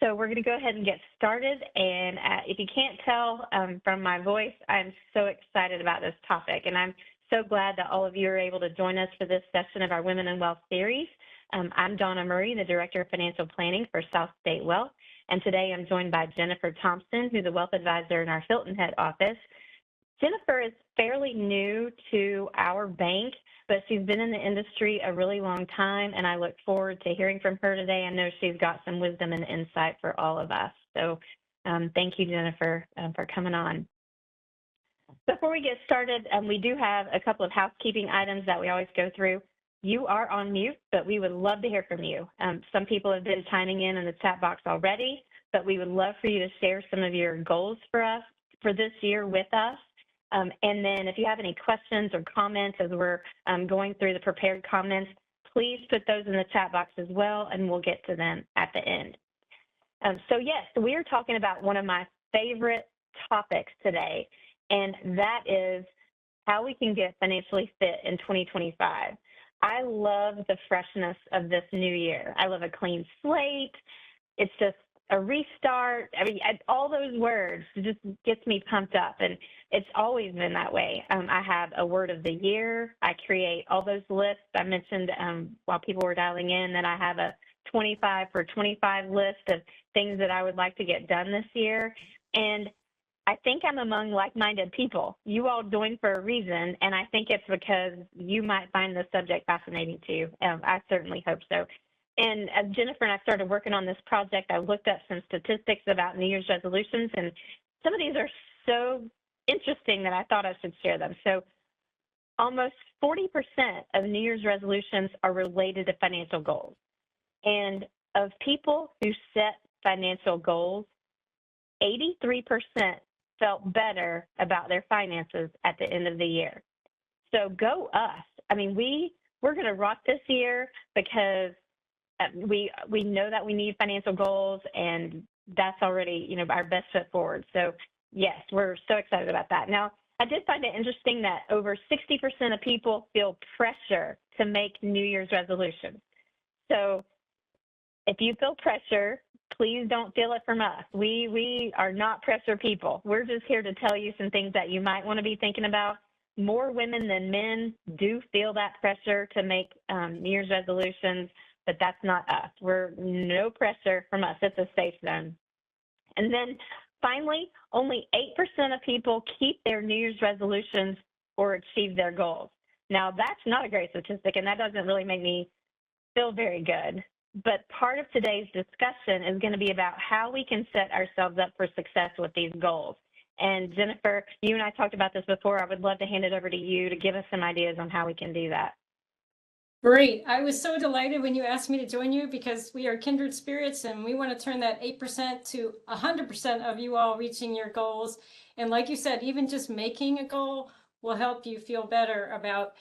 So we're going to go ahead and get started. And if you can't tell from my voice, I'm so excited about this topic. And I'm so glad that all of you are able to join us for this session of our Women in Wealth series. I'm Donna Murray, the Director of Financial Planning for SouthState Wealth. And today I'm joined by Jennifer Thompson, who's a wealth advisor in our Hilton Head office. Jennifer is fairly new to our bank, but she's been in the industry a really long time, and I look forward to hearing from her today. I know she's got some wisdom and insight for all of us. So thank you, Jennifer, for coming on. Before we get started, we do have a couple of housekeeping items that we always go through. You are on mute, but we would love to hear from you. Some people have been chiming in the chat box already, but we would love for you to share some of your goals for us for this year with us. And then if you have any questions or comments as we're going through the prepared comments, please put those in the chat box as well, and we'll get to them at the end. So yes, we are talking about one of my favorite topics today, and that is how we can get financially fit in 2025. I love the freshness of this new year. I love a clean slate. It's just a restart. I mean, all those words just gets me pumped up, and it's always been that way. I have a word of the year. I create all those lists. I mentioned while people were dialing in that I have a 25 for 25 list of things that I would like to get done this year. And I think I'm among like-minded people. You all joined for a reason, and I think it's because you might find the subject fascinating too. I certainly hope so. And as Jennifer and I started working on this project, I looked up some statistics about New Year's resolutions, and some of these are so interesting that I thought I should share them. So almost 40% of New Year's resolutions are related to financial goals. And of people who set financial goals, 83% felt better about their finances at the end of the year. So go us. I mean, we're going to rock this year because we know that we need financial goals, and that's already, our best foot forward. So yes, we're so excited about that. Now, I did find it interesting that over 60% of people feel pressure to make New Year's resolutions. So if you feel pressure, please don't feel it from us. We are not pressure people. We're just here to tell you some things that you might want to be thinking about. More women than men do feel that pressure to make New Year's resolutions, but that's not us. We're no pressure from us. It's a safe zone. And then finally, only 8% of people keep their New Year's resolutions or achieve their goals. Now, that's not a great statistic, and that doesn't really make me feel very good. But part of today's discussion is going to be about how we can set ourselves up for success with these goals. And Jennifer, you and I talked about this before. I would love to hand it over to you to give us some ideas on how we can do that. Great. I was so delighted when you asked me to join you because we are kindred spirits and we want to turn that 8% to 100% of you all reaching your goals. And like you said, even just making a goal will help you feel better about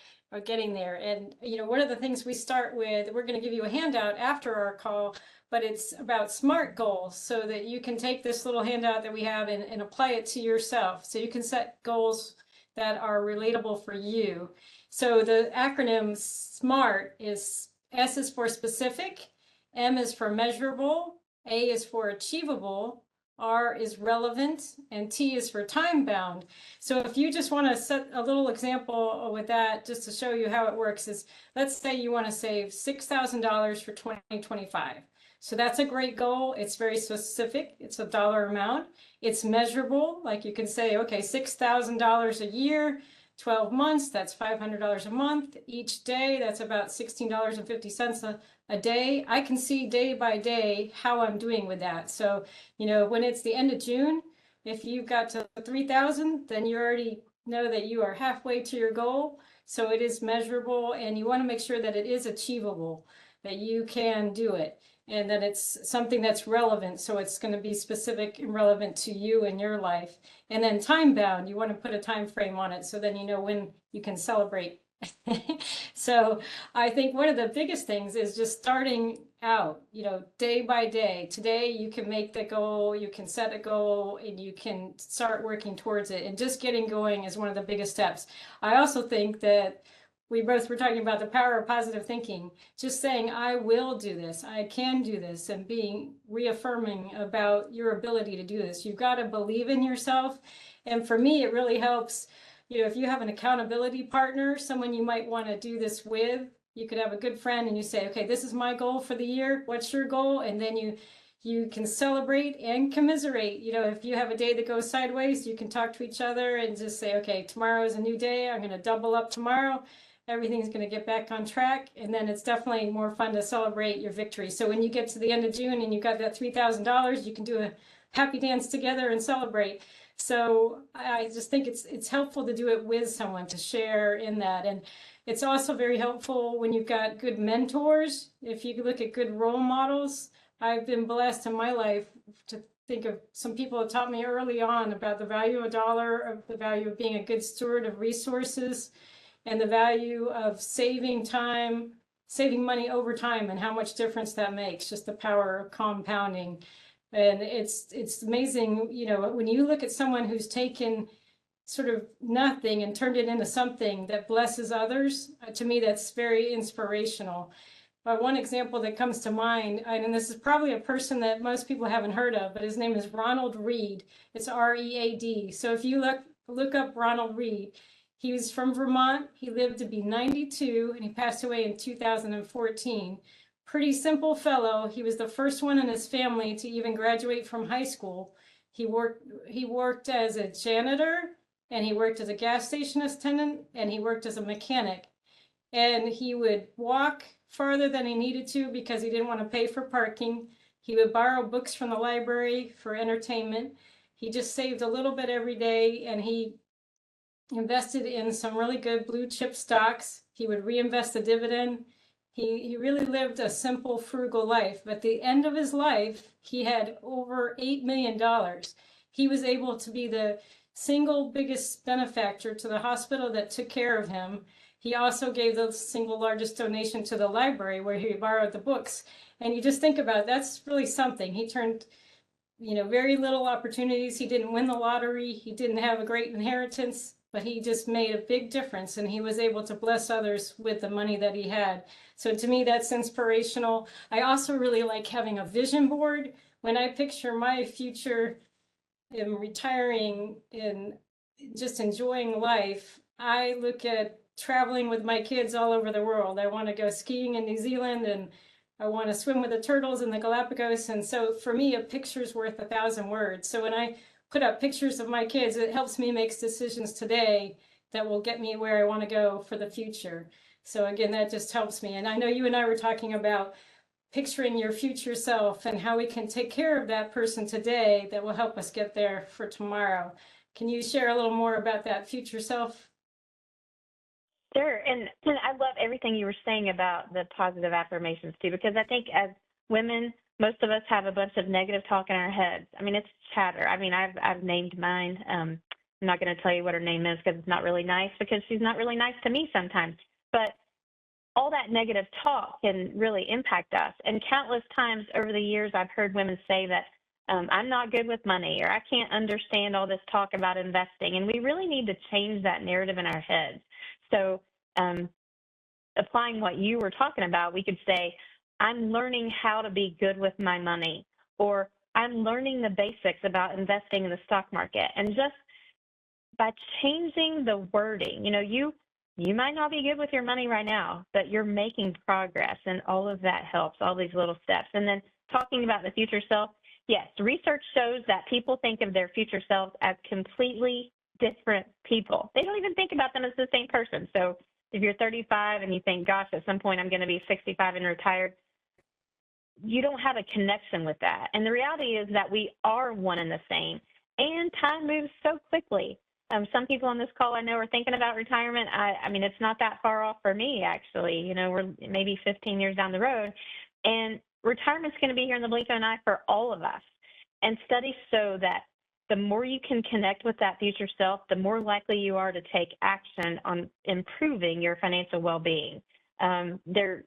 getting there. And, one of the things we start with, we're going to give you a handout after our call, but it's about SMART goals so that you can take this little handout that we have and apply it to yourself. So you can set goals that are relatable for you. So the acronym SMART is S is for specific, M is for measurable, A is for achievable, R is relevant, and T is for time bound. So if you just want to set a little example with that, just to show you how it works, is let's say you want to save $6,000 for 2025. So that's a great goal. It's very specific. It's a dollar amount. It's measurable. Like you can say, okay, $6,000 a year, 12 months, that's $500 a month. Each day, that's about $16.50 a day. I can see day by day how I'm doing with that. So, when it's the end of June, if you've got to 3,000, then you already know that you are halfway to your goal. So it is measurable, and you want to make sure that it is achievable, that you can do it, and that it's something that's relevant. So it's going to be specific and relevant to you and your life. And then time bound, you want to put a time frame on it so then you know when you can celebrate. So I think one of the biggest things is just starting out, day by day. Today you can make the goal, you can set a goal, and you can start working towards it. And just getting going is one of the biggest steps. I also think that we both were talking about the power of positive thinking, just saying, I will do this, I can do this, and being reaffirming about your ability to do this. You've got to believe in yourself. And for me, it really helps, if you have an accountability partner, someone you might want to do this with, you could have a good friend and you say, okay, this is my goal for the year. What's your goal? And then you can celebrate and commiserate. If you have a day that goes sideways, you can talk to each other and just say, okay, tomorrow is a new day. I'm going to double up tomorrow. Everything's going to get back on track. And then it's definitely more fun to celebrate your victory. So when you get to the end of June and you got that $3,000, you can do a happy dance together and celebrate. So I just think it's helpful to do it with someone, to share in that. And it's also very helpful when you've got good mentors. If you look at good role models, I've been blessed in my life to think of some people that taught me early on about the value of a dollar, of the value of being a good steward of resources, and the value of saving time, saving money over time, and how much difference that makes, just the power of compounding. And it's amazing, when you look at someone who's taken sort of nothing and turned it into something that blesses others, to me, that's very inspirational. One example that comes to mind, and this is probably a person that most people haven't heard of, but his name is Ronald Read. It's R-E-A-D. So if you look up Ronald Read, he was from Vermont. He lived to be 92, and he passed away in 2014. Pretty simple fellow. He was the first one in his family to even graduate from high school. He worked as a janitor, and he worked as a gas station attendant, and he worked as a mechanic. And he would walk farther than he needed to because he didn't want to pay for parking. He would borrow books from the library for entertainment. He just saved a little bit every day, and he invested in some really good blue chip stocks. He would reinvest the dividend. He really lived a simple, frugal life. But at the end of his life, he had over $8 million. He was able to be the single biggest benefactor to the hospital that took care of him. He also gave the single largest donation to the library where he borrowed the books. And you just think about it, that's really something. He turned, very little opportunities. He didn't win the lottery. He didn't have a great inheritance, but he just made a big difference, and he was able to bless others with the money that he had. So to me, that's inspirational. I also really like having a vision board. When I picture my future in retiring and just enjoying life, I look at traveling with my kids all over the world. I want to go skiing in New Zealand, and I want to swim with the turtles in the Galapagos. And so for me, a picture's worth 1,000 words. So when I put up pictures of my kids, it helps me make decisions today that will get me where I want to go for the future. So again, that just helps me. And I know you and I were talking about picturing your future self and how we can take care of that person today that will help us get there for tomorrow. Can you share a little more about that future self? Sure. And I love everything you were saying about the positive affirmations too, because I think as women, most of us have a bunch of negative talk in our heads. I mean, it's chatter. I mean, I've named mine. I'm not going to tell you what her name is because it's not really nice, because she's not really nice to me sometimes. But all that negative talk can really impact us. And countless times over the years, I've heard women say that I'm not good with money, or I can't understand all this talk about investing. And we really need to change that narrative in our heads. So applying what you were talking about, we could say, I'm learning how to be good with my money, or I'm learning the basics about investing in the stock market. And just by changing the wording, you might not be good with your money right now, but you're making progress, and all of that helps, all these little steps. And then talking about the future self, yes, research shows that people think of their future selves as completely different people. They don't even think about them as the same person. So if you're 35 and you think, gosh, at some point I'm going to be 65 and retired, you don't have a connection with that. And the reality is that we are one and the same, and time moves so quickly. Some people on this call I know are thinking about retirement. I mean, it's not that far off for me, actually. We're maybe 15 years down the road, and retirement's going to be here in the blink of an eye for all of us. And studies show that the more you can connect with that future self, the more likely you are to take action on improving your financial well-being. There are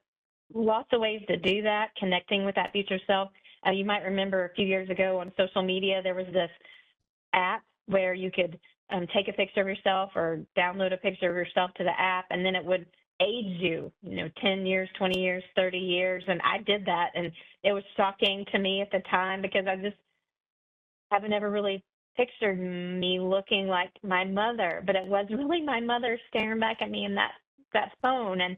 lots of ways to do that, connecting with that future self. You might remember a few years ago on social media, there was this app where you could take a picture of yourself or download a picture of yourself to the app, and then it would age you, 10 years, 20 years, 30 years. And I did that. And it was shocking to me at the time because I just haven't ever really pictured me looking like my mother, but it was really my mother staring back at me in that phone. And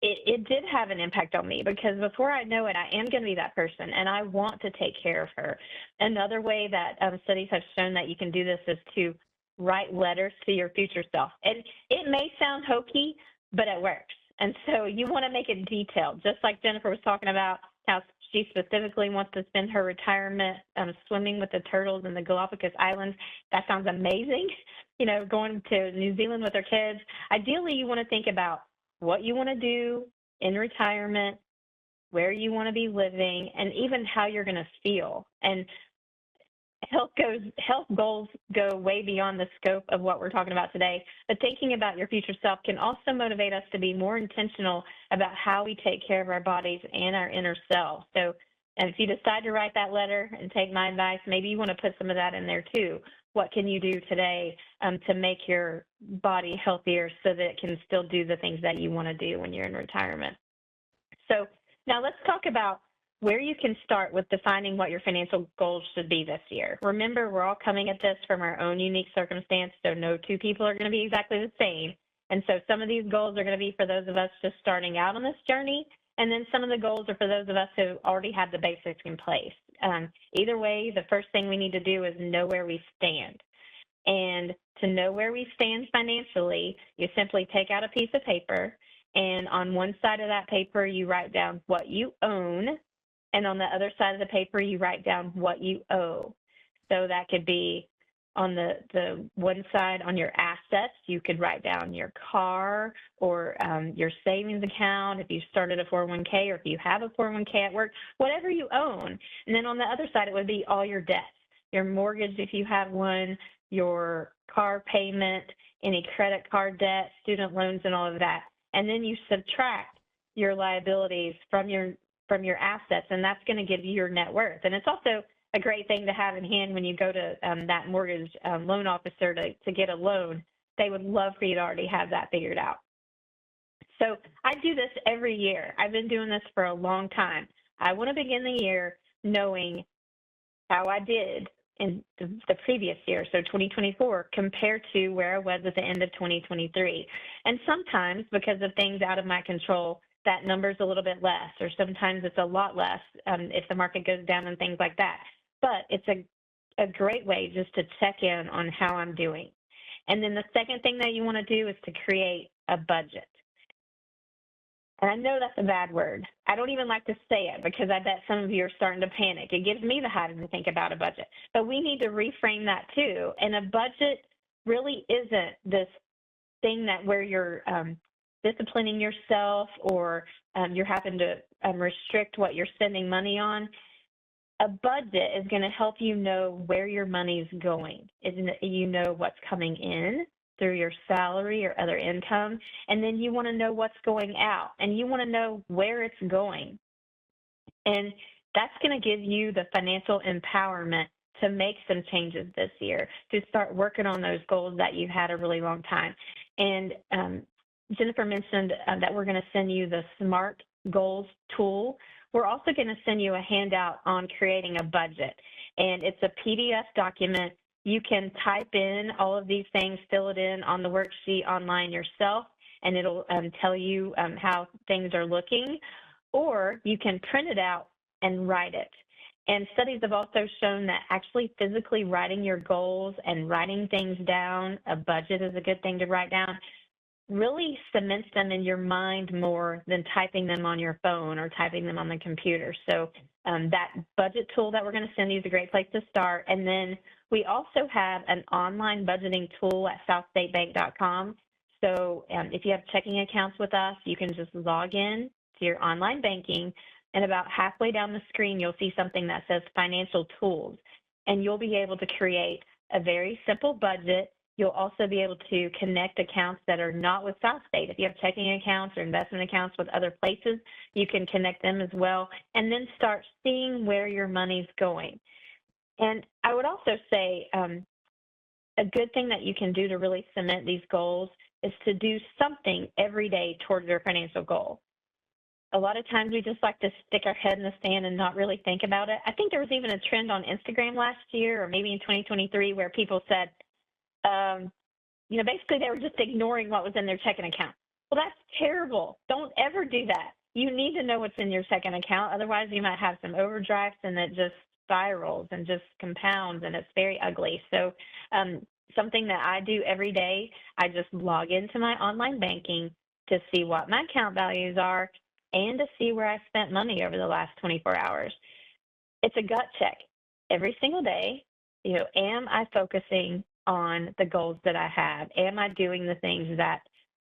it did have an impact on me because before I know it, I am going to be that person and I want to take care of her. Another way that studies have shown that you can do this is to write letters to your future self. And it may sound hokey, but it works. And so you want to make it detailed, just like Jennifer was talking about how she specifically wants to spend her retirement swimming with the turtles in the Galapagos Islands. That sounds amazing. Going to New Zealand with her kids. Ideally, you want to think about what you want to do in retirement, where you want to be living, and even how you're going to feel. And health goals go way beyond the scope of what we're talking about today, but thinking about your future self can also motivate us to be more intentional about how we take care of our bodies and our inner self. So, and if you decide to write that letter and take my advice, maybe you want to put some of that in there too. What can you do today to make your body healthier so that it can still do the things that you want to do when you're in retirement? So now let's talk about where you can start with defining what your financial goals should be this year. Remember, we're all coming at this from our own unique circumstance, so no two people are going to be exactly the same. And so some of these goals are going to be for those of us just starting out on this journey, and then some of the goals are for those of us who already have the basics in place. Either way, the first thing we need to do is know where we stand. And to know where we stand financially, you simply take out a piece of paper, and on one side of that paper, you write down what you own, and on the other side of the paper, you write down what you owe. So that could be on the one side on your assets, you could write down your car or your savings account if you started a 401k or if you have a 401k at work, whatever you own. And then on the other side, it would be all your debts, your mortgage if you have one, your car payment, any credit card debt, student loans, and all of that. And then you subtract your liabilities from your assets, and that's going to give you your net worth. And it's also a great thing to have in hand when you go to that mortgage loan officer to get a loan. They would love for you to already have that figured out. So I do this every year. I've been doing this for a long time. I want to begin the year knowing how I did in the previous year, so 2024, compared to where I was at the end of 2023. And sometimes, because of things out of my control, that number's a little bit less, or sometimes it's a lot less if the market goes down and things like that. But it's a great way just to check in on how I'm doing. And then the second thing that you want to do is to create a budget. And I know that's a bad word. I don't even like to say it because I bet some of you are starting to panic. It gives me the hives to think about a budget. But we need to reframe that too. And a budget really isn't this thing that where you're disciplining yourself or you're having to restrict what you're spending money on. A budget is going to help you know where your money's going. You know what's coming in through your salary or other income, and then you want to know what's going out, and you want to know where it's going. And that's going to give you the financial empowerment to make some changes this year, to start working on those goals that you had a really long time. And Jennifer mentioned that we're going to send you the SMART Goals tool. We're also going to send you a handout on creating a budget, and it's a PDF document. You can type in all of these things, fill it in on the worksheet online yourself, and it'll tell you how things are looking, or you can print it out and write it. And studies have also shown that actually physically writing your goals and writing things down, a budget is a good thing to write down, really cements them in your mind more than typing them on your phone or typing them on the computer. So that budget tool that we're going to send you is a great place to start. And then we also have an online budgeting tool at SouthStateBank.com. So if you have checking accounts with us, you can just log in to your online banking, and about halfway down the screen, you'll see something that says Financial Tools, and you'll be able to create a very simple budget. You'll also be able to connect accounts that are not with SouthState. If you have checking accounts or investment accounts with other places, you can connect them as well, and then start seeing where your money's going. And I would also say a good thing that you can do to really cement these goals is to do something every day towards your financial goal. A lot of times we just like to stick our head in the sand and not really think about it. I think there was even a trend on Instagram last year or maybe in 2023 where people said, basically they were just ignoring what was in their checking account. Well, that's terrible. Don't ever do that. You need to know what's in your checking account. Otherwise, you might have some overdrafts and it just spirals and just compounds, and it's very ugly. So something that I do every day, I just log into my online banking to see what my account values are and to see where I spent money over the last 24 hours. It's a gut check every single day. Am I focusing on the goals that I have? Am I doing the things that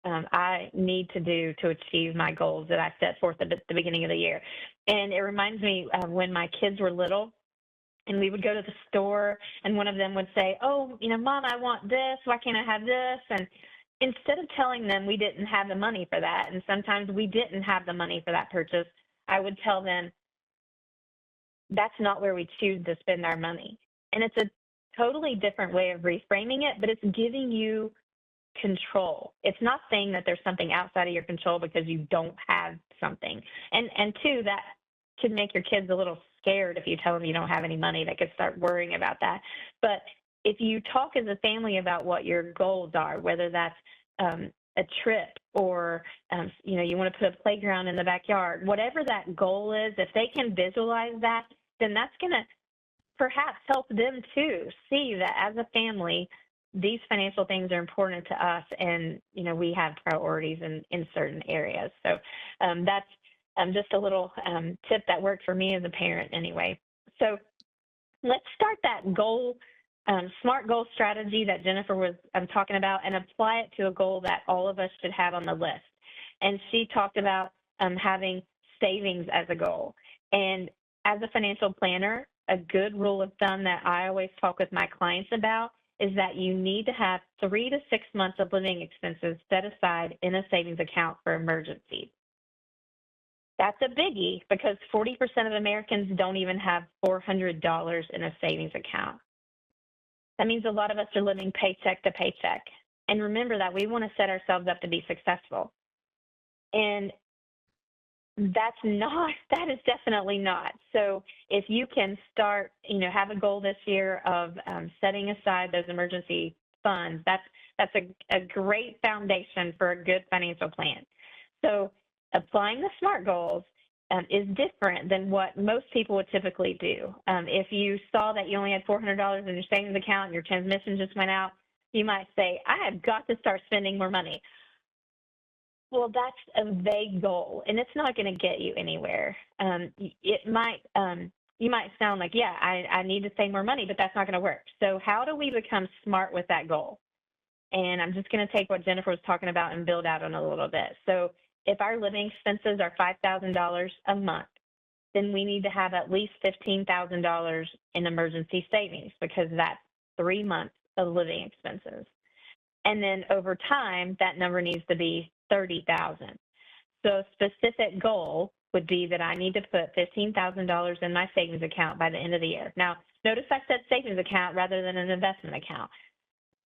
I need to do to achieve my goals that I set forth at the beginning of the year? And it reminds me of when my kids were little and we would go to the store and one of them would say, oh, Mom, I want this. Why can't I have this? And instead of telling them we didn't have the money for that, and sometimes we didn't have the money for that purchase, I would tell them that's not where we choose to spend our money. And it's a totally different way of reframing it, but it's giving you control. It's not saying that there's something outside of your control because you don't have something. And two, that could make your kids a little scared if you tell them you don't have any money. They could start worrying about that. But if you talk as a family about what your goals are, whether that's a trip or, you want to put a playground in the backyard, whatever that goal is, if they can visualize that, then that's going to perhaps help them too see that as a family, these financial things are important to us, and we have priorities in certain areas. So that's just a little tip that worked for me as a parent anyway. So let's start that goal, SMART goal strategy that Jennifer was talking about, and apply it to a goal that all of us should have on the list. And she talked about having savings as a goal. And as a financial planner, a good rule of thumb that I always talk with my clients about is that you need to have 3 to 6 months of living expenses set aside in a savings account for emergencies. That's a biggie because 40% of Americans don't even have $400 in a savings account. That means a lot of us are living paycheck to paycheck. And remember that we want to set ourselves up to be successful. And that is definitely not. So if you can start, have a goal this year of setting aside those emergency funds, that's a great foundation for a good financial plan. So applying the SMART goals is different than what most people would typically do. If you saw that you only had $400 in your savings account and your transmission just went out, you might say, I have got to start spending more money. Well, that's a vague goal, and it's not going to get you anywhere. You might sound like, yeah, I need to save more money, but that's not going to work. So how do we become smart with that goal? And I'm just going to take what Jennifer was talking about and build out on a little bit. So if our living expenses are $5,000 a month, then we need to have at least $15,000 in emergency savings because that's 3 months of living expenses. And then over time, that number needs to be $30,000. So a specific goal would be that I need to put $15,000 in my savings account by the end of the year. Now, notice I said savings account rather than an investment account.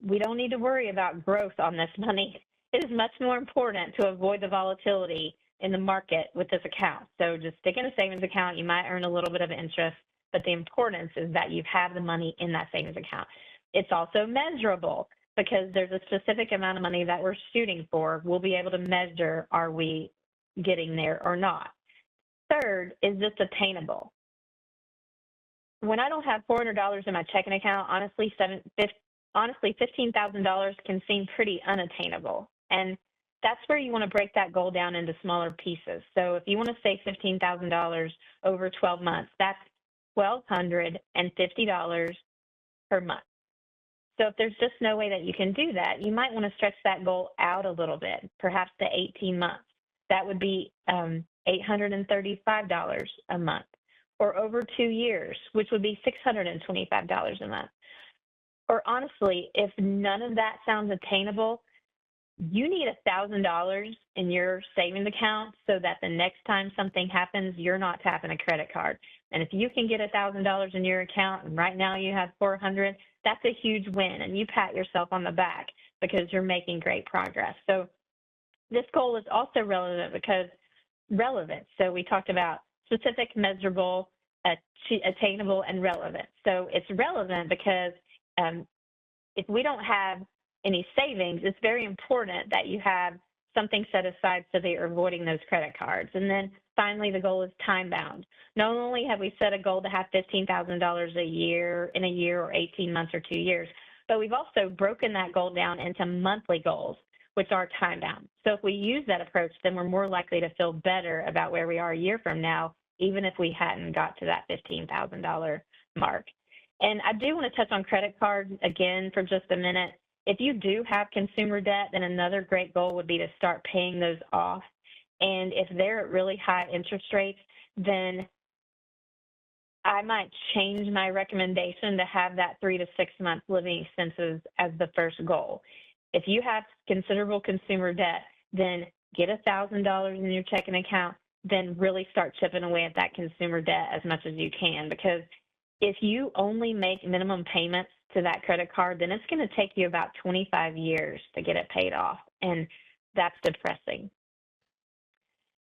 We don't need to worry about growth on this money. It is much more important to avoid the volatility in the market with this account. So just stick in a savings account. You might earn a little bit of interest, but the importance is that you have the money in that savings account. It's also measurable because there's a specific amount of money that we're shooting for. We'll be able to measure, are we getting there or not? Third, is this attainable? When I don't have $400 in my checking account, honestly, $15,000 can seem pretty unattainable. And that's where you want to break that goal down into smaller pieces. So if you want to save $15,000 over 12 months, that's $1,250 per month. So if there's just no way that you can do that, you might want to stretch that goal out a little bit, perhaps to 18 months. That would be $835 a month, or over 2 years, which would be $625 a month. Or honestly, if none of that sounds attainable, you need $1,000 in your savings account so that the next time something happens, you're not tapping a credit card. And if you can get $1,000 in your account and right now you have 400, that's a huge win. And you pat yourself on the back because you're making great progress. So this goal is also relevant because relevant. So we talked about specific, measurable, attainable, and relevant. So it's relevant because if we don't have any savings, it's very important that you have something set aside so that you're avoiding those credit cards. And then finally, the goal is time bound. Not only have we set a goal to have $15,000 a year in a year or 18 months or 2 years, but we've also broken that goal down into monthly goals, which are time bound. So if we use that approach, then we're more likely to feel better about where we are a year from now, even if we hadn't got to that $15,000 mark. And I do want to touch on credit cards again for just a minute. If you do have consumer debt, then another great goal would be to start paying those off. And if they're at really high interest rates, then I might change my recommendation to have that 3 to 6 month living expenses as the first goal. If you have considerable consumer debt, then get $1,000 in your checking account, then really start chipping away at that consumer debt as much as you can. Because if you only make minimum payments to that credit card, then it's going to take you about 25 years to get it paid off, and that's depressing.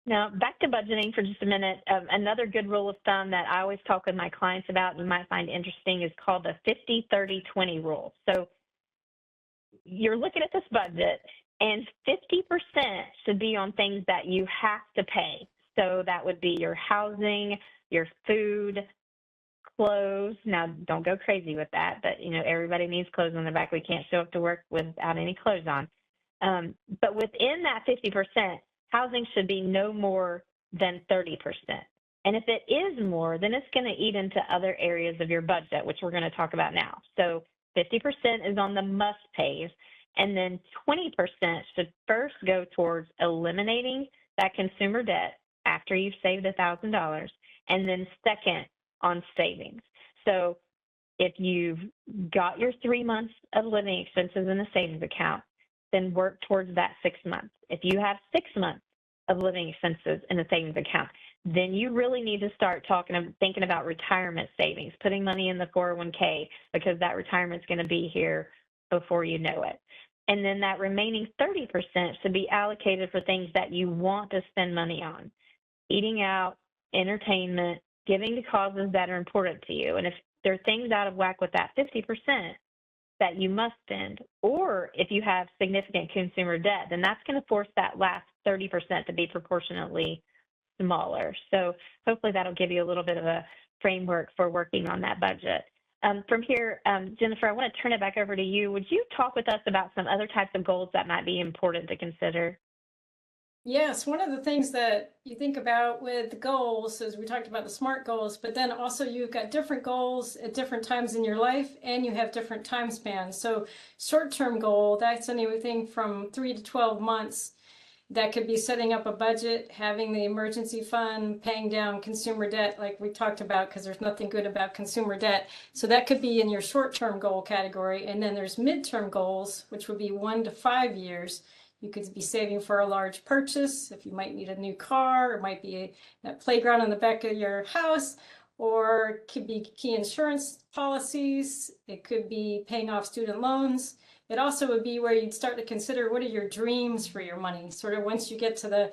Now, back to budgeting for just a minute. Another good rule of thumb that I always talk with my clients about, you might find interesting, is called the 50-30-20 rule. So you're looking at this budget, and 50% should be on things that you have to pay. So that would be your housing, your food, clothes. Now, don't go crazy with that, but everybody needs clothes on their back. We can't show up to work without any clothes on. But within that 50%, housing should be no more than 30%. And if it is more, then it's going to eat into other areas of your budget, which we're going to talk about now. So 50% is on the must pays, and then 20% should first go towards eliminating that consumer debt after you've saved $1,000, and then second on savings. So if you've got your 3 months of living expenses in a savings account, then work towards that 6 months. If you have 6 months of living expenses in a savings account, then you really need to start thinking about retirement savings, putting money in the 401k, because that retirement's going to be here before you know it. And then that remaining 30% should be allocated for things that you want to spend money on: eating out, entertainment, giving to causes that are important to you. And if there are things out of whack with that 50% that you must spend, or if you have significant consumer debt, then that's going to force that last 30% to be proportionately smaller. So hopefully that'll give you a little bit of a framework for working on that budget. From here, Jennifer, I want to turn it back over to you. Would you talk with us about some other types of goals that might be important to consider? Yes, one of the things that you think about with goals is we talked about the SMART goals, but then also you've got different goals at different times in your life, and you have different time spans. So short-term goal, that's anything from 3 to 12 months. That could be setting up a budget, having the emergency fund, paying down consumer debt like we talked about, because there's nothing good about consumer debt. So that could be in your short-term goal category. And then there's midterm goals, which would be 1 to 5 years. You could be saving for a large purchase, if you might need a new car, or might be a playground on the back of your house, or it could be key insurance policies. It could be paying off student loans. It also would be where you'd start to consider, what are your dreams for your money? Sort of once you get to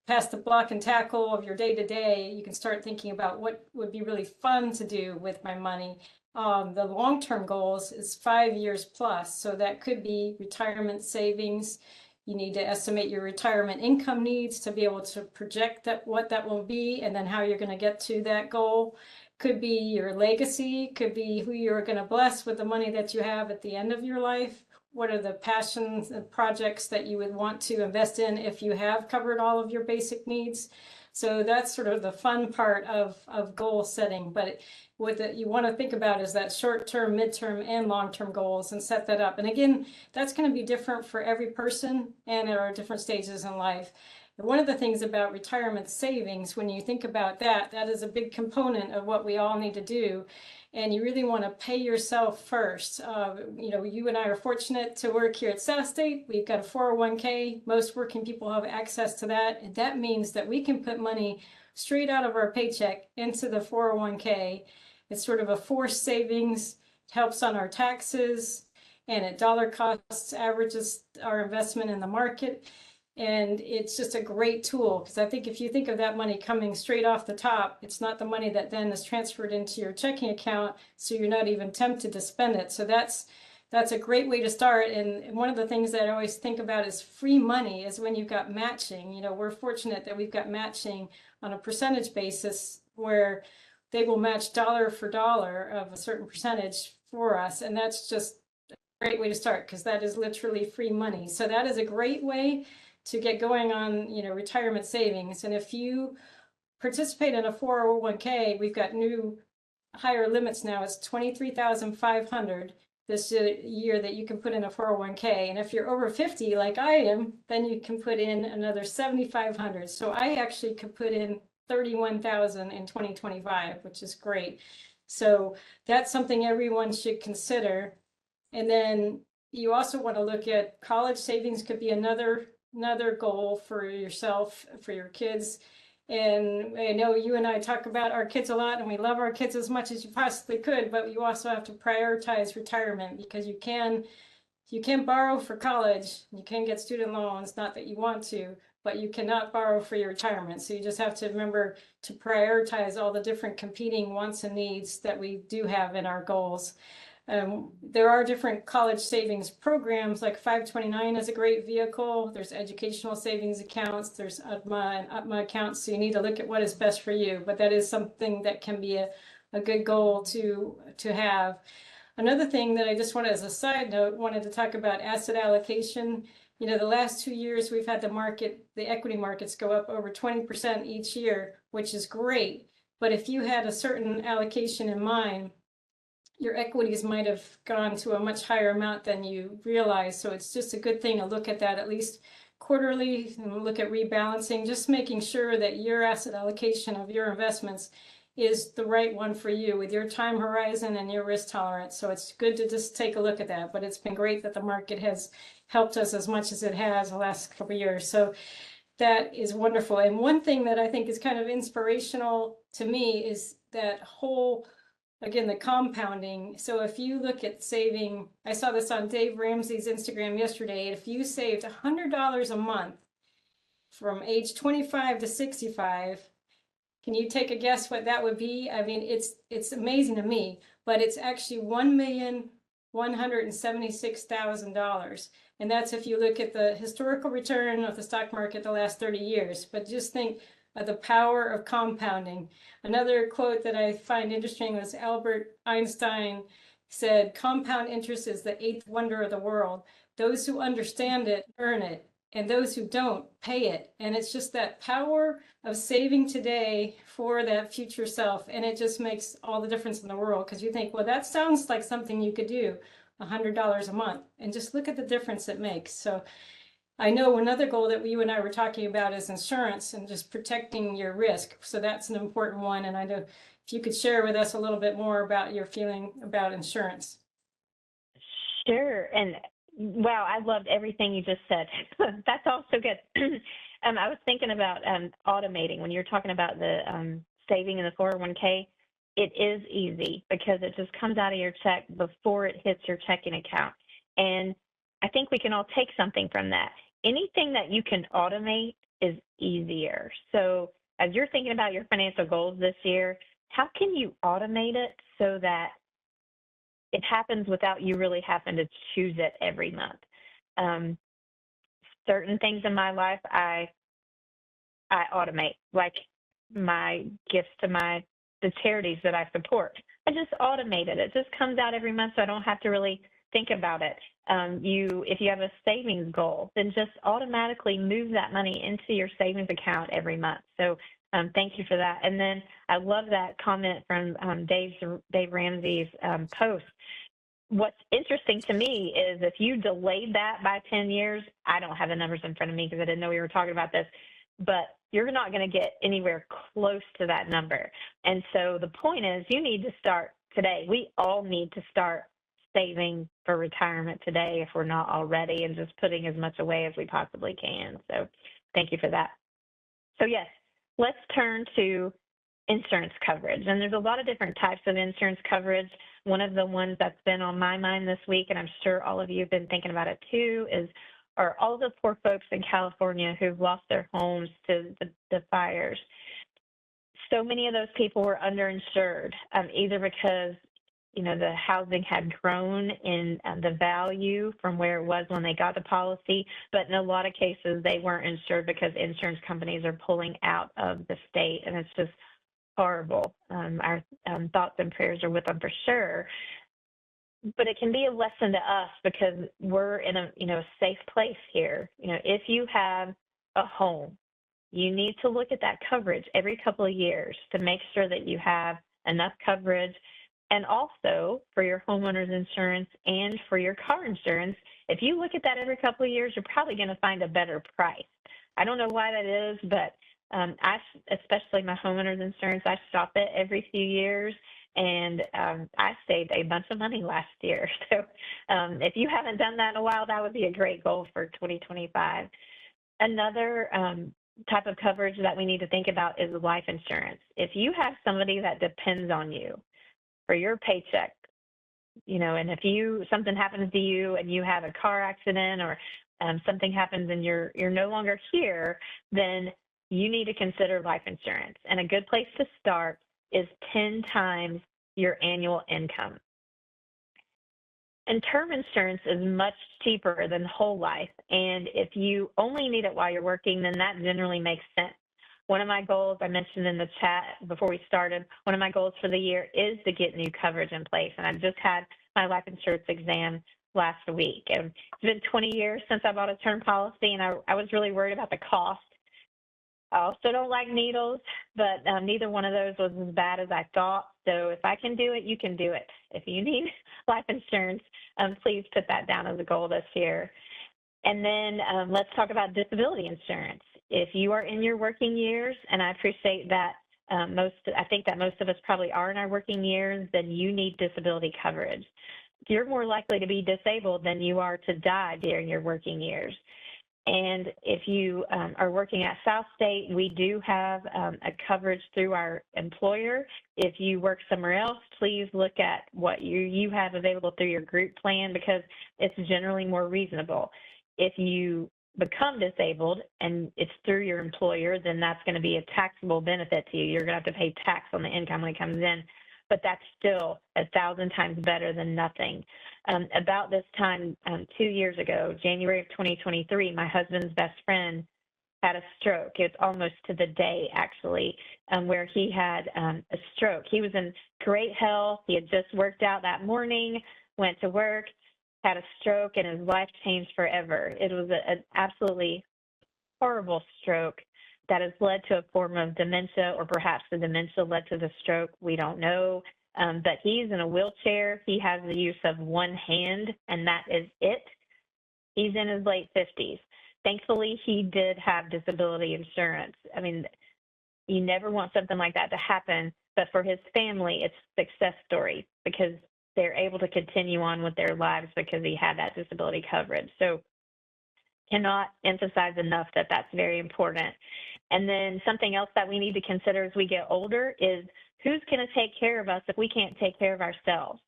past the block and tackle of your day-to-day, you can start thinking about what would be really fun to do with my money. The long-term goals is 5 years plus. So that could be retirement savings. You need to estimate your retirement income needs to be able to project what that will be, and then how you're going to get to that goal. Could be your legacy, could be who you're going to bless with the money that you have at the end of your life. What are the passions and projects that you would want to invest in if you have covered all of your basic needs? So that's sort of the fun part of goal setting. But what you want to think about is that short-term, midterm, and long-term goals, and set that up. And again, that's going to be different for every person and at our different stages in life. And one of the things about retirement savings, when you think about that, that is a big component of what we all need to do. And you really want to pay yourself first. You and I are fortunate to work here at SouthState. We've got a 401k. Most working people have access to that. And that means that we can put money straight out of our paycheck into the 401k. It's sort of a forced savings. It helps on our taxes, and at dollar costs averages our investment in the market. And it's just a great tool, because I think if you think of that money coming straight off the top, it's not the money that then is transferred into your checking account, so you're not even tempted to spend it. So that's a great way to start. And one of the things that I always think about is free money is when you've got matching. We're fortunate that we've got matching on a percentage basis where they will match dollar for dollar of a certain percentage for us. And that's just a great way to start, because that is literally free money. So that is a great way to get going on, retirement savings. And if you participate in a 401k, we've got new higher limits now. It's $23,500 this year that you can put in a 401k. And if you're over 50, like I am, then you can put in another $7,500. So I actually could put in $31,000 in 2025, which is great. So that's something everyone should consider. And then you also want to look at college savings. Could be another goal for yourself, for your kids. And I know you and I talk about our kids a lot, and we love our kids as much as you possibly could, but you also have to prioritize retirement, because you can borrow for college, you can get student loans, not that you want to, but you cannot borrow for your retirement. So you just have to remember to prioritize all the different competing wants and needs that we do have in our goals. There are different college savings programs, like 529 is a great vehicle. There's educational savings accounts, there's UTMA and UTMA accounts. So you need to look at what is best for you, but that is something that can be a good goal to have. Another thing that I just wanted, as a side note, wanted to talk about asset allocation. The last 2 years we've had the equity markets go up over 20% each year, which is great. But if you had a certain allocation in mind, your equities might have gone to a much higher amount than you realize. So it's just a good thing to look at that at least quarterly, and look at rebalancing, just making sure that your asset allocation of your investments is the right one for you with your time horizon and your risk tolerance. So it's good to just take a look at that. But it's been great that the market has helped us as much as it has the last couple of years. So that is wonderful. And one thing that I think is kind of inspirational to me is that whole, again, the compounding. So if you look at saving, I saw this on Dave Ramsey's Instagram yesterday, if you saved $100 a month from age 25 to 65, can you take a guess what that would be? I mean, it's amazing to me, but it's actually $1,176,000. And that's if you look at the historical return of the stock market the last 30 years. But just think of the power of compounding. Another quote that I find interesting was Albert Einstein said, "Compound interest is the eighth wonder of the world. Those who understand it earn it, and those who don't pay it." And it's just that power of saving today for that future self. And it just makes all the difference in the world, because you think, well, that sounds like something you could do, $100 a month, and just look at the difference it makes. So I know another goal that you and I were talking about is insurance and just protecting your risk. So that's an important one. And I know if you could share with us a little bit more about your feeling about insurance. Sure. And wow, I loved everything you just said. That's all so good. I was thinking about automating when you're talking about the saving in the 401k. It is easy because it just comes out of your check before it hits your checking account. And I think we can all take something from that. Anything that you can automate is easier. So as you're thinking about your financial goals this year, how can you automate it so that it happens without you really having to choose it every month? Certain things in my life I automate, like my gifts to the charities that I support. I just automate it. It just comes out every month, so I don't have to really think about it. If you have a savings goal, then just automatically move that money into your savings account every month. So thank you for that. And then I love that comment from Dave Ramsey's post. What's interesting to me is if you delayed that by 10 years, I don't have the numbers in front of me because I didn't know we were talking about this, but you're not going to get anywhere close to that number. And so the point is, you need to start today. We all need to start saving for retirement today if we're not already, and just putting as much away as we possibly can. So thank you for that. So yes, let's turn to insurance coverage. And there's a lot of different types of insurance coverage. One of the ones that's been on my mind this week, and I'm sure all of you have been thinking about it too, are all the poor folks in California who've lost their homes to the fires. So many of those people were underinsured, either because the housing had grown in the value from where it was when they got the policy, but in a lot of cases they weren't insured because insurance companies are pulling out of the state, and it's just horrible. Our thoughts and prayers are with them for sure. But it can be a lesson to us because we're in a safe place here. If you have a home, you need to look at that coverage every couple of years to make sure that you have enough coverage. And also for your homeowner's insurance and for your car insurance, if you look at that every couple of years, you're probably going to find a better price. I don't know why that is, but especially my homeowner's insurance, I shop it every few years, and I saved a bunch of money last year. So if you haven't done that in a while, that would be a great goal for 2025. Another type of coverage that we need to think about is life insurance. If you have somebody that depends on you for your paycheck, and if something happens to you and you have a car accident or something happens and you're no longer here, then you need to consider life insurance. And a good place to start is 10 times your annual income. And term insurance is much cheaper than whole life. And if you only need it while you're working, then that generally makes sense. One of my goals, I mentioned in the chat before we started, one of my goals for the year is to get new coverage in place. And I've just had my life insurance exam last week. And it's been 20 years since I bought a term policy, and I was really worried about the cost. I also don't like needles, but neither one of those was as bad as I thought. So if I can do it, you can do it. If you need life insurance, please put that down as a goal this year. And then let's talk about disability insurance. If you are in your working years, and I appreciate that I think that most of us probably are in our working years, then you need disability coverage. You're more likely to be disabled than you are to die during your working years. And if you are working at SouthState, we do have a coverage through our employer. If you work somewhere else, please look at what you have available through your group plan, because it's generally more reasonable. If you become disabled and it's through your employer, then that's going to be a taxable benefit to you. You're going to have to pay tax on the income when it comes in, but that's still 1,000 times better than nothing. About this time 2 years ago, January of 2023, my husband's best friend had a stroke. It's almost to the day, actually, where he had a stroke. He was in great health. He had just worked out that morning, went to work, had a stroke, and his life changed forever. It was an absolutely horrible stroke that has led to a form of dementia, or perhaps the dementia led to the stroke. We don't know. But he's in a wheelchair. He has the use of one hand, and that is it. He's in his late 50s. Thankfully, he did have disability insurance. I mean, you never want something like that to happen, but for his family, it's a success story because they're able to continue on with their lives because he had that disability coverage. So cannot emphasize enough that that's very important. And then something else that we need to consider as we get older is who's going to take care of us if we can't take care of ourselves?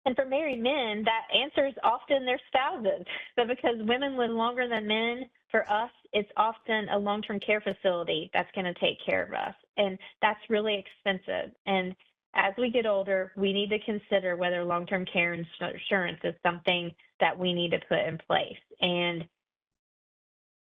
And for married men, that answer is often their spouses. But because women live longer than men, for us, it's often a long-term care facility that's going to take care of us. And that's really expensive. And as we get older, we need to consider whether long-term care insurance is something that we need to put in place. And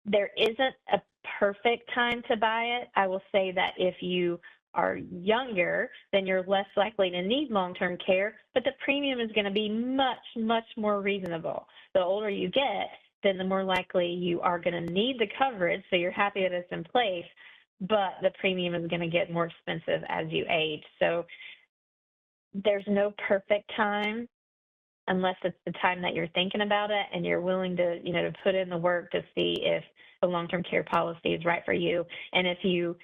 there isn't a perfect time to buy it. I will say that if you are younger, then you're less likely to need long-term care, but the premium is going to be much, much more reasonable. The older you get, then the more likely you are going to need the coverage, so you're happy that it's in place, but the premium is going to get more expensive as you age. So there's no perfect time. unless it's the time that you're thinking about it and you're willing to, to put in the work to see if the long-term care policy is right for you. And if you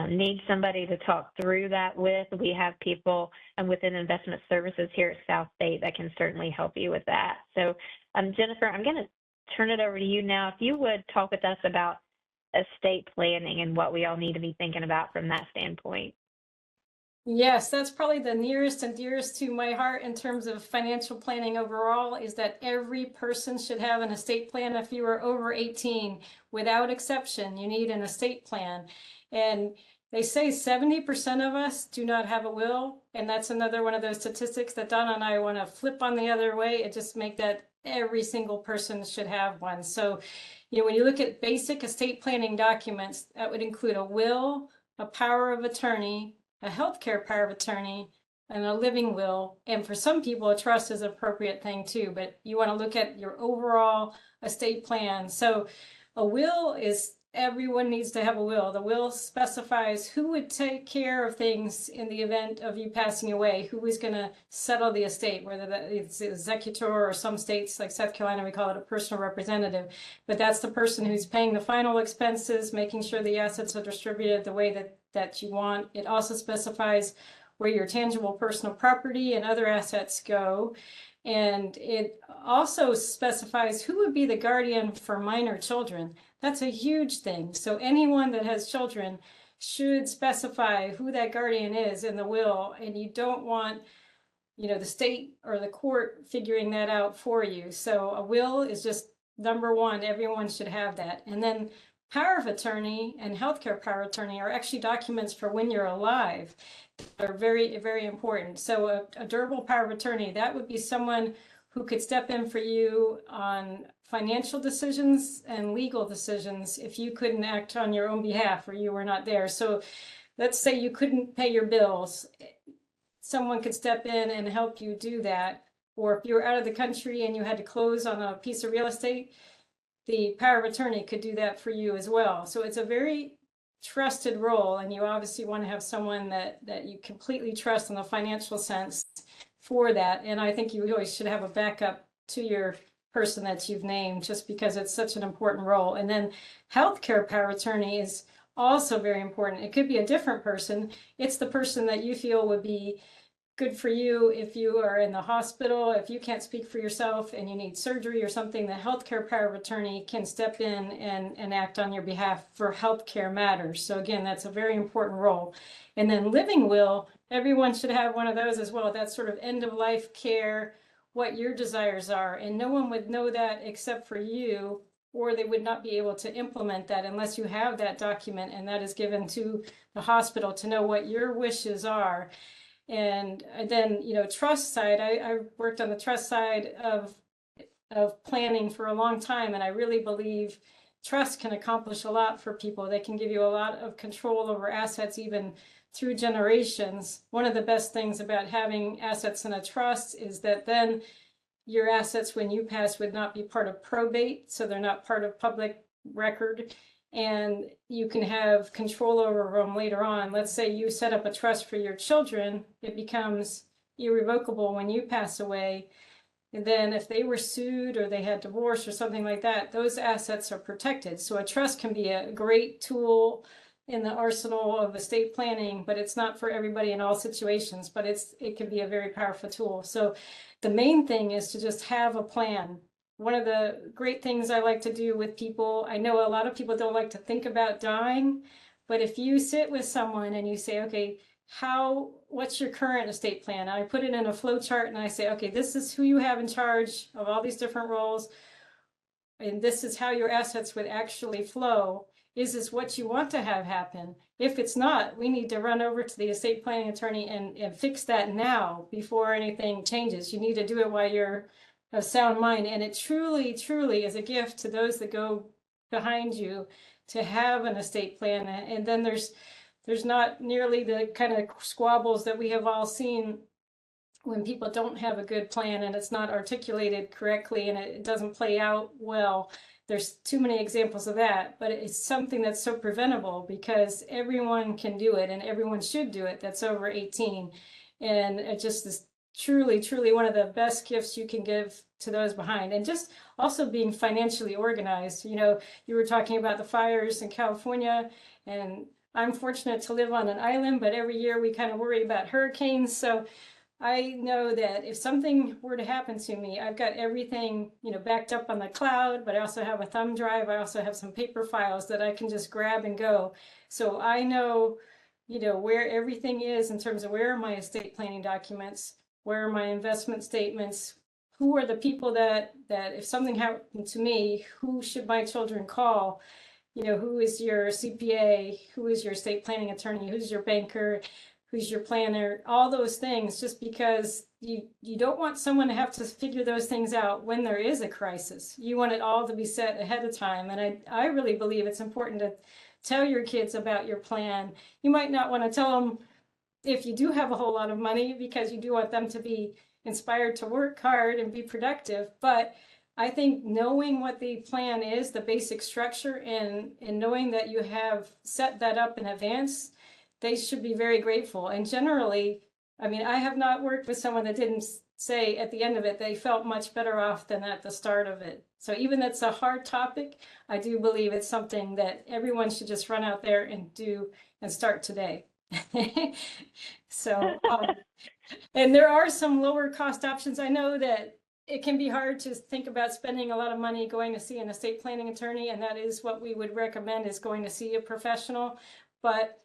need somebody to talk through that with, we have people within investment services here at South State that can certainly help you with that. So Jennifer, I'm going to turn it over to you now. If you would talk with us about estate planning and what we all need to be thinking about from that standpoint. Yes, that's probably the nearest and dearest to my heart in terms of financial planning overall, is that every person should have an estate plan. If you are over 18, without exception, you need an estate plan. And they say 70% of us do not have a will. And that's another one of those statistics that Donna and I want to flip on the other way and just make that every single person should have one. So, when you look at basic estate planning documents, that would include a will, a power of attorney, a healthcare power of attorney, and a living will. And for some people, a trust is an appropriate thing too, but you want to look at your overall estate plan. So a will is, everyone needs to have a will. The will specifies who would take care of things in the event of you passing away, who is going to settle the estate, whether that it's executor, or some states like South Carolina, we call it a personal representative. But that's the person who's paying the final expenses, making sure the assets are distributed the way that you want. It also specifies where your tangible personal property and other assets go. And it also specifies who would be the guardian for minor children. That's a huge thing. So anyone that has children should specify who that guardian is in the will. And you don't want, the state or the court figuring that out for you. So a will is just number one. Everyone should have that. And then power of attorney and healthcare power of attorney are actually documents for when you're alive. Are very, very important. So a durable power of attorney, that would be someone who could step in for you on financial decisions and legal decisions if you couldn't act on your own behalf or you were not there. So let's say you couldn't pay your bills. Someone could step in and help you do that. Or if you were out of the country and you had to close on a piece of real estate, the power of attorney could do that for you as well. So it's a very trusted role, and you obviously want to have someone that you completely trust in the financial sense for that. And I think you always should have a backup to your person that you've named, just because it's such an important role. And then healthcare power of attorney is also very important. It could be a different person. It's the person that you feel would be good for you if you are in the hospital, if you can't speak for yourself and you need surgery or something. The healthcare power of attorney can step in and act on your behalf for healthcare matters. So again, that's a very important role. And then living will, everyone should have one of those as well. That's sort of end of life care, what your desires are. And no one would know that except for you, or they would not be able to implement that unless you have that document, and that is given to the hospital to know what your wishes are. And then, trust side, I worked on the trust side of planning for a long time. And I really believe trust can accomplish a lot for people. They can give you a lot of control over assets, even through generations. One of the best things about having assets in a trust is that then your assets, when you pass, would not be part of probate. So they're not part of public record. And you can have control over them later on. Let's say you set up a trust for your children, it becomes irrevocable when you pass away. And then if they were sued or they had divorce or something like that, those assets are protected. So a trust can be a great tool in the arsenal of estate planning, but it's not for everybody in all situations, but it can be a very powerful tool. So the main thing is to just have a plan. One of the great things I like to do with people, I know a lot of people don't like to think about dying, but if you sit with someone and you say, okay, what's your current estate plan? I put it in a flow chart and I say, okay, this is who you have in charge of all these different roles. And this is how your assets would actually flow. Is this what you want to have happen? If it's not, we need to run over to the estate planning attorney and fix that now before anything changes. You need to do it while you're of sound mind. And it truly, truly is a gift to those that go behind you to have an estate plan. And then there's not nearly the kind of squabbles that we have all seen when people don't have a good plan and it's not articulated correctly and it doesn't play out well. There's too many examples of that, but it's something that's so preventable because everyone can do it and everyone should do it that's over 18. And it just is truly, truly one of the best gifts you can give to those behind. And just also being financially organized. You know, you were talking about the fires in California, and I'm fortunate to live on an island, but every year we kind of worry about hurricanes. So I know that if something were to happen to me, I've got everything, you know, backed up on the cloud, but I also have a thumb drive. I also have some paper files that I can just grab and go. So I know, you know, where everything is in terms of where are my estate planning documents, where are my investment statements, who are the people that if something happened to me, who should my children call? You know, who is your CPA, who is your estate planning attorney, who's your banker, who's your planner, all those things, just because you don't want someone to have to figure those things out when there is a crisis. You want it all to be set ahead of time. And I really believe it's important to tell your kids about your plan. You might not want to tell them if you do have a whole lot of money, because you do want them to be inspired to work hard and be productive. But I think knowing what the plan is, the basic structure, and knowing that you have set that up in advance, they should be very grateful. And generally, I mean, I have not worked with someone that didn't say at the end of it, they felt much better off than at the start of it. So even though it's a hard topic, I do believe it's something that everyone should just run out there and do and start today. So, and there are some lower cost options. I know that it can be hard to think about spending a lot of money going to see an estate planning attorney, and that is what we would recommend, is going to see a professional. But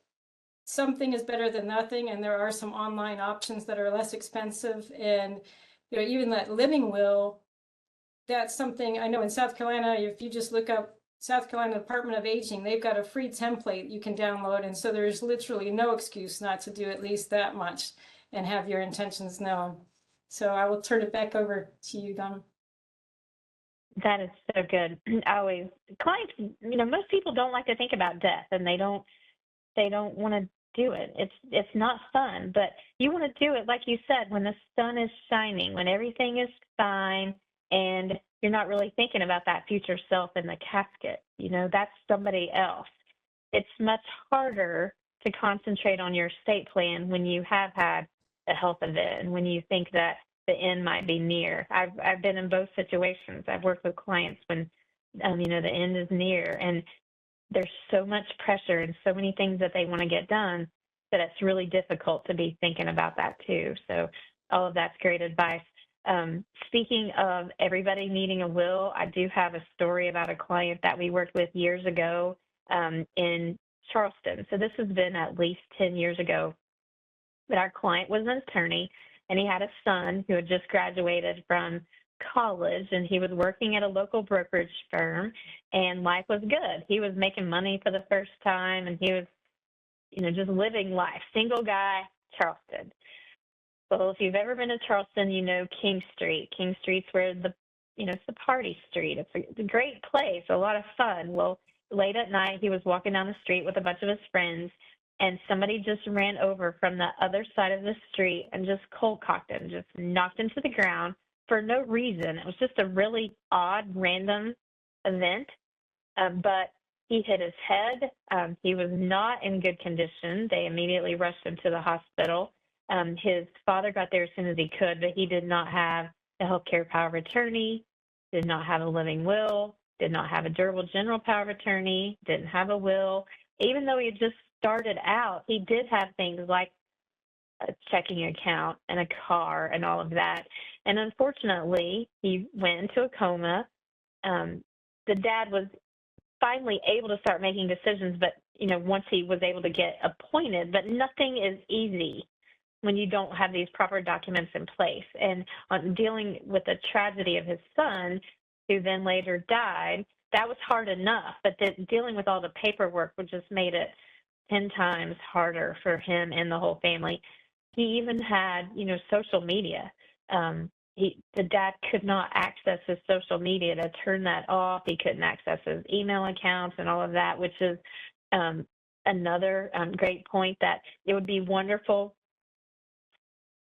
something is better than nothing, and there are some online options that are less expensive. And you know, even that living will, that's something I know in South Carolina, if you just look up South Carolina Department of Aging, they've got a free template you can download. And so there's literally no excuse not to do at least that much and have your intentions known. So I will turn it back over to you, Donna. That is so good. Clients, you know, most people don't like to think about death, and they don't want to do it. It's not fun, but you want to do it, like you said, when the sun is shining, when everything is fine, and you're not really thinking about that future self in the casket. You know, that's somebody else. It's much harder to concentrate on your estate plan when you have had a health event and when you think that the end might be near. I've been in both situations. I've worked with clients when, you know, the end is near, and there's so much pressure and so many things that they want to get done that it's really difficult to be thinking about that too. So all of that's great advice. Speaking of everybody needing a will, I do have a story about a client that we worked with years ago in Charleston. So this has been at least 10 years ago. But our client was an attorney, and he had a son who had just graduated from college, and he was working at a local brokerage firm, and life was good. He was making money for the first time, and he was, you know, just living life. Single guy, Charleston. Well, if you've ever been to Charleston, you know King Street. King Street's where it's the party street. It's a great place, a lot of fun. Well, late at night, he was walking down the street with a bunch of his friends, and somebody just ran over from the other side of the street and just cold cocked him, just knocked him to the ground for no reason. It was just a really odd, random event, but he hit his head. He was not in good condition. They immediately rushed him to the hospital. His father got there as soon as he could, but he did not have a healthcare power of attorney, did not have a living will, did not have a durable general power of attorney, didn't have a will. Even though he had just started out, he did have things like a checking account and a car and all of that. And unfortunately, he went into a coma. The dad was finally able to start making decisions, but, you know, once he was able to get appointed, but nothing is easy when you don't have these proper documents in place. And on dealing with the tragedy of his son, who then later died, that was hard enough, but dealing with all the paperwork would just made it 10 times harder for him and the whole family. He even had, you know, social media. The dad could not access his social media to turn that off. He couldn't access his email accounts and all of that, which is another great point that it would be wonderful.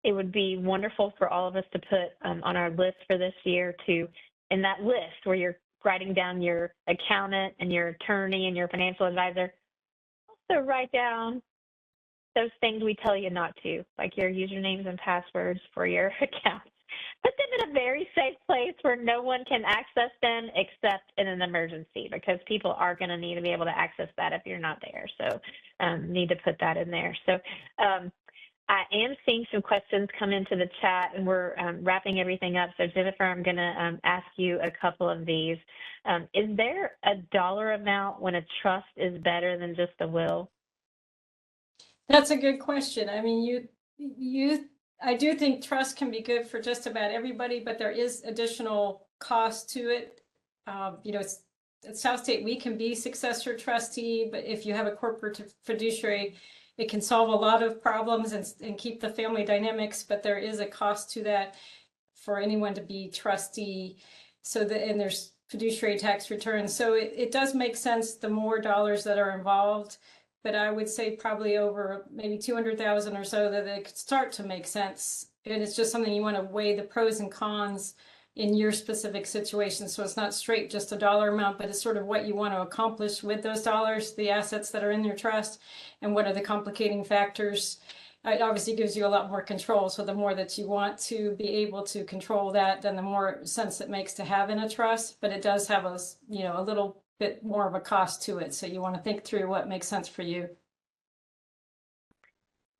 It would be wonderful for all of us to put on our list for this year in that list where you're writing down your accountant and your attorney and your financial advisor, also write down those things we tell you not to, like your usernames and passwords for your accounts. Put them in a very safe place where no one can access them except in an emergency, because people are going to need to be able to access that if you're not there. So need to put that in there. So I am seeing some questions come into the chat, and we're wrapping everything up. So Jennifer, I'm going to ask you a couple of these. Is there a dollar amount when a trust is better than just a will? That's a good question. I mean, I do think trust can be good for just about everybody, but there is additional cost to it. You know, at SouthState, we can be successor trustee, but if you have a corporate fiduciary, it can solve a lot of problems and keep the family dynamics, but there is a cost to that for anyone to be trustee. So and there's fiduciary tax returns. So it does make sense the more dollars that are involved, but I would say probably over maybe 200,000 or so that it could start to make sense. And it's just something you want to weigh the pros and cons in your specific situation. So it's not straight just a dollar amount, but it's sort of what you want to accomplish with those dollars, the assets that are in your trust, and what are the complicating factors. It obviously gives you a lot more control. So the more that you want to be able to control that, then the more sense it makes to have in a trust. But it does have a, you know, a little bit more of a cost to it. So you want to think through what makes sense for you.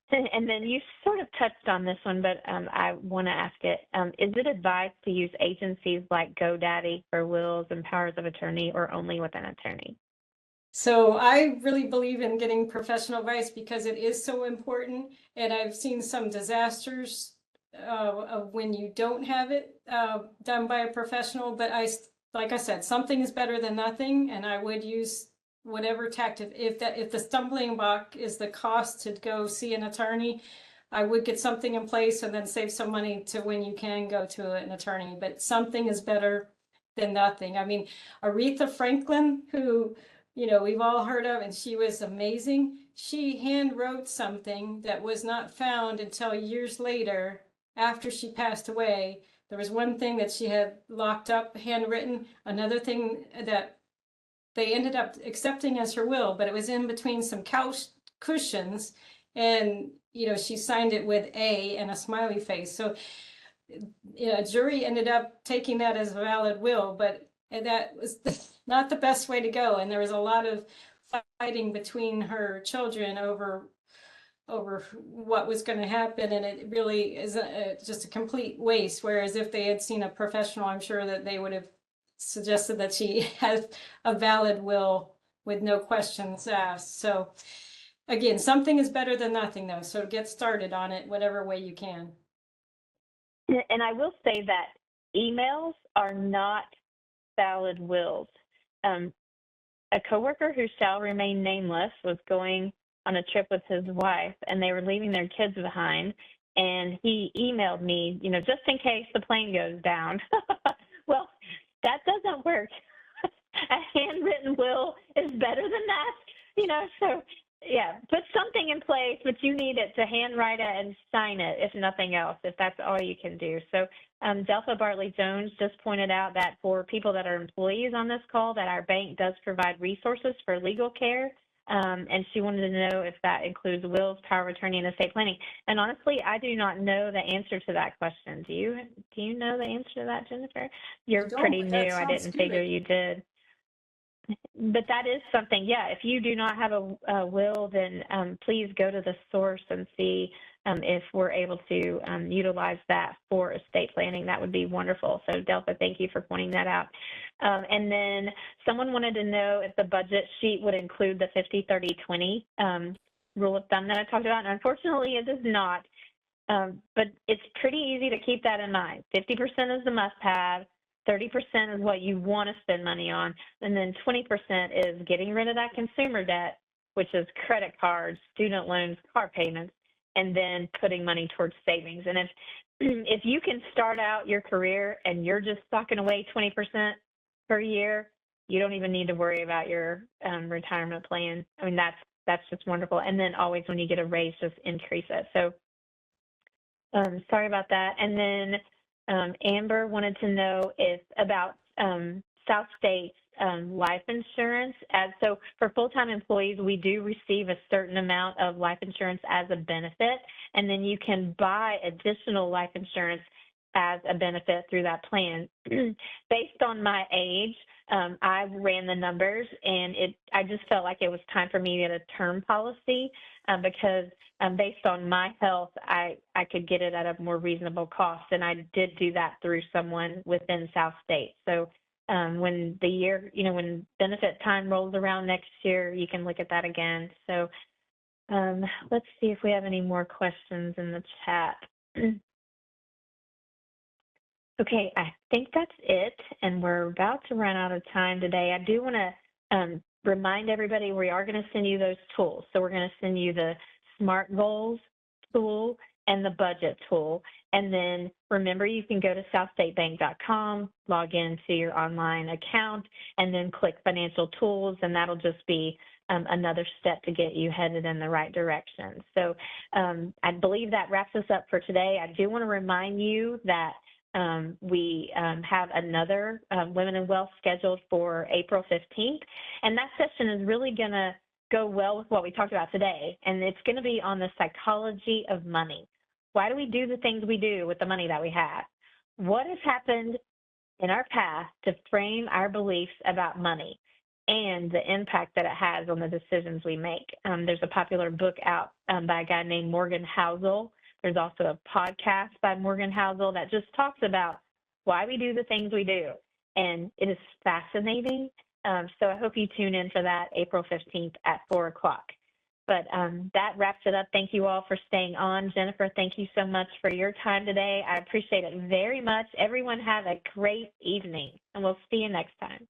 And then you sort of touched on this one, but I want to ask it. Is it advised to use agencies like GoDaddy for wills and powers of attorney, or only with an attorney? So I really believe in getting professional advice because it is so important. And I've seen some disasters of when you don't have it done by a professional. But like I said, something is better than nothing. And I would use whatever tactic. If the stumbling block is the cost to go see an attorney, I would get something in place and then save some money to when you can go to an attorney. But something is better than nothing. I mean, Aretha Franklin, who, you know, we've all heard of, and she was amazing. She hand wrote something that was not found until years later after she passed away. There was one thing that she had locked up, handwritten, another thing that they ended up accepting as her will, but it was in between some couch cushions, and, you know, she signed it with A and a smiley face. So, you know, a jury ended up taking that as a valid will, but that was not the best way to go. And there was a lot of fighting between her children over what was going to happen, and it really is just a complete waste. Whereas if they had seen a professional, I'm sure that they would have suggested that she has a valid will with no questions asked. So again, something is better than nothing, though. So get started on it whatever way you can. And I will say that emails are not valid wills. A coworker who shall remain nameless was going on a trip with his wife, and they were leaving their kids behind. And he emailed me, you know, just in case the plane goes down. Well, that doesn't work. A handwritten will is better than that, you know. So yeah, put something in place, but you need it to handwrite it and sign it, if nothing else, if that's all you can do. So Delpha Bartley Jones just pointed out that for people that are employees on this call, that our bank does provide resources for legal care. And she wanted to know if that includes wills, power of attorney, and estate planning. And honestly, I do not know the answer to that question. Do you know the answer to that, Jennifer? You're pretty new. I didn't figure you did. But that is something, yeah, if you do not have a will, then please go to the source and see if we're able to utilize that for estate planning. That would be wonderful. So Delpha, thank you for pointing that out. And then someone wanted to know if the budget sheet would include the 50-30-20 rule of thumb that I talked about. And unfortunately, it does not, but it's pretty easy to keep that in mind. 50% is the must-have. 30% is what you want to spend money on, and then 20% is getting rid of that consumer debt, which is credit cards, student loans, car payments, and then putting money towards savings. And if you can start out your career and you're just stocking away 20% per year, you don't even need to worry about your retirement plan. I mean, that's just wonderful. And then always when you get a raise, just increase it. So sorry about that. And then Amber wanted to know if about SouthState's life insurance. So for full-time employees, we do receive a certain amount of life insurance as a benefit, and then you can buy additional life insurance as a benefit through that plan. Based on my age, I ran the numbers, and I just felt like it was time for me to get a term policy because based on my health, I could get it at a more reasonable cost, and I did do that through someone within SouthState. So when the year, when benefit time rolls around next year, you can look at that again. So let's see if we have any more questions in the chat. Okay, I think that's it, and we're about to run out of time today. I do want to remind everybody we are going to send you those tools. So we're going to send you the SMART Goals tool and the budget tool. And then remember, you can go to southstatebank.com, log into your online account, and then click Financial Tools, and that'll just be another step to get you headed in the right direction. So I believe that wraps us up for today. I do want to remind you that we have another Women in Wealth scheduled for April 15th, and that session is really going to go well with what we talked about today, and it's going to be on the psychology of money. Why do we do the things we do with the money that we have? What has happened in our past to frame our beliefs about money and the impact that it has on the decisions we make? There's a popular book out by a guy named Morgan Housel. There's also a podcast by Morgan Housel that just talks about why we do the things we do, and it is fascinating. So I hope you tune in for that April 15th at 4 o'clock. But that wraps it up. Thank you all for staying on. Jennifer, thank you so much for your time today. I appreciate it very much. Everyone have a great evening, and we'll see you next time.